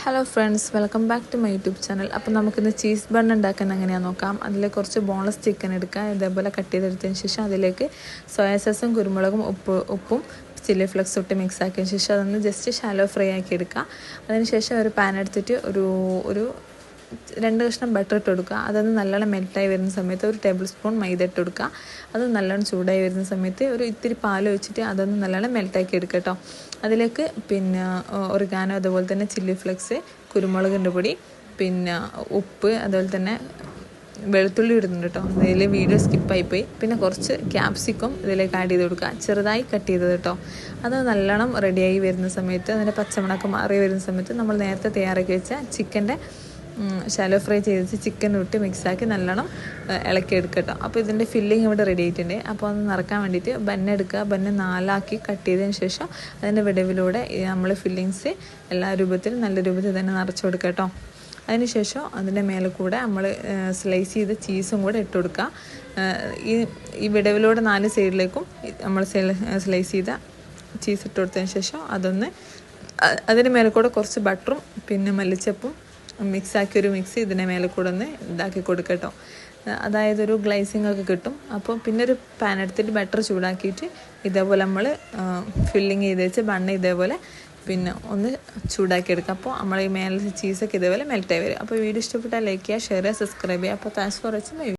Hello friends, welcome back to my YouTube channel. അപ്പോൾ നമുക്കിന്ന് cheese bun ഉണ്ടാക്കാൻ എങ്ങനെയാണെന്ന് നോക്കാം. അതിൽ കുറച്ച് ബോൺലെസ് ചിക്കൻ എടുക്കുക. ഇതേപോലെ കട്ട് ചെയ്തെടുത്തതിന് ശേഷം അതിലേക്ക് സോയാ സോസും കുരുമുളകും ഉപ്പും ചില്ലി ഫ്ലെക്സ് ഇട്ട് മിക്സ് ആക്കിയതിന് ശേഷം അതൊന്ന് ജസ്റ്റ് ഷാലോ ഫ്രൈ ആക്കി എടുക്കുക. അതിനുശേഷം ഒരു പാൻ എടുത്തിട്ട് ഒരു 2 കഷ്ണം ബട്ടർ ഇട്ട് കൊടുക്കുക. അതൊന്ന് നല്ലോണം മെൽറ്റായി വരുന്ന സമയത്ത് ഒരു ടേബിൾ സ്പൂൺ മൈദ ഇട്ട് കൊടുക്കുക. അത് നല്ലോണം ചൂടായി വരുന്ന സമയത്ത് ഒരു ഇത്തിരി പാൽ ഒഴിച്ചിട്ട് അതൊന്ന് നല്ലോണം മെൽറ്റാക്കി എടുക്കുക കേട്ടോ. അതിലേക്ക് പിന്നെ ഒറിഗാനോ, അതുപോലെ തന്നെ ചില്ലി ഫ്ലെക്സ്, കുരുമുളകിൻ്റെ പൊടി, പിന്നെ ഉപ്പ്, അതുപോലെ തന്നെ വെളുത്തുള്ളി ഇടുന്നുണ്ട് കേട്ടോ. ഇതിൽ വീഡിയോ സ്കിപ്പായിപ്പോയി. പിന്നെ കുറച്ച് ക്യാപ്സിക്കം ഇതിലേക്ക് ആഡ് ചെയ്ത് കൊടുക്കുക, ചെറുതായി കട്ട് ചെയ്തത് കേട്ടോ. അത് നല്ലോണം റെഡിയായി വരുന്ന സമയത്ത്, അതിൻ്റെ പച്ചമണക്കം മാറി വരുന്ന സമയത്ത് നമ്മൾ നേരത്തെ തയ്യാറാക്കി വെച്ച ചിക്കൻ്റെ ഷാലോ ഫ്രൈ ചെയ്തിട്ട് ചിക്കൻ ഇട്ട് മിക്സാക്കി നല്ലോണം ഇളക്കിയെടുക്കുക കേട്ടോ. അപ്പോൾ ഇതിൻ്റെ ഫില്ലിങ് ഇവിടെ റെഡി ആയിട്ടുണ്ട്. അപ്പോൾ അത് നിറക്കാൻ വേണ്ടിയിട്ട് ബന്നെടുക്കുക. ബന്ന് 4 കട്ട് ചെയ്തതിന് ശേഷം അതിൻ്റെ വിടവിലൂടെ നമ്മൾ ഫില്ലിങ്സ് എല്ലാ രൂപത്തിലും നല്ല രൂപത്തിൽ തന്നെ നിറച്ച് കൊടുക്കുക കേട്ടോ. അതിനുശേഷം അതിൻ്റെ മേലെ കൂടെ നമ്മൾ സ്ലൈസ് ചെയ്ത ചീസും കൂടെ ഇട്ട് കൊടുക്കുക. ഈ വിടവിലൂടെ 4 സൈഡിലേക്കും നമ്മൾ സ്ലൈസ് ചെയ്ത ചീസ് ഇട്ട് കൊടുത്തതിന് ശേഷം അതിന് മേലെ കൂടെ കുറച്ച് ബട്ടറും പിന്നെ മല്ലിച്ചപ്പും മിക്സാക്കിയൊരു മിക്സ് ഇതിൻ്റെ മേലെ കൂടെ ഒന്ന് ഇതാക്കി കൊടുക്കട്ടോ. അതായത് ഒരു ഗ്ലൈസിങ് ഒക്കെ കിട്ടും. അപ്പോൾ പിന്നെ ഒരു പാൻ എടുത്തിട്ട് ബട്ടർ ചൂടാക്കിയിട്ട് ഇതേപോലെ നമ്മൾ ഫില്ലിങ് ചെയ്ത് വെച്ച് ബണ്ണ് ഇതേപോലെ പിന്നെ ഒന്ന് ചൂടാക്കി എടുക്കുക. അപ്പോൾ നമ്മൾ ഈ മേലെ ചീസൊക്കെ ഇതേപോലെ മെൽറ്റായി വരും. അപ്പോൾ വീഡിയോ ഇഷ്ടപ്പെട്ടാൽ ലൈക്ക് ചെയ്യുക, ഷെയർ ചെയ്യുക, സബ്സ്ക്രൈബ് ചെയ്യുക. അപ്പോൾ താങ്ക്സ് ഫോർ വാച്ചിങ്.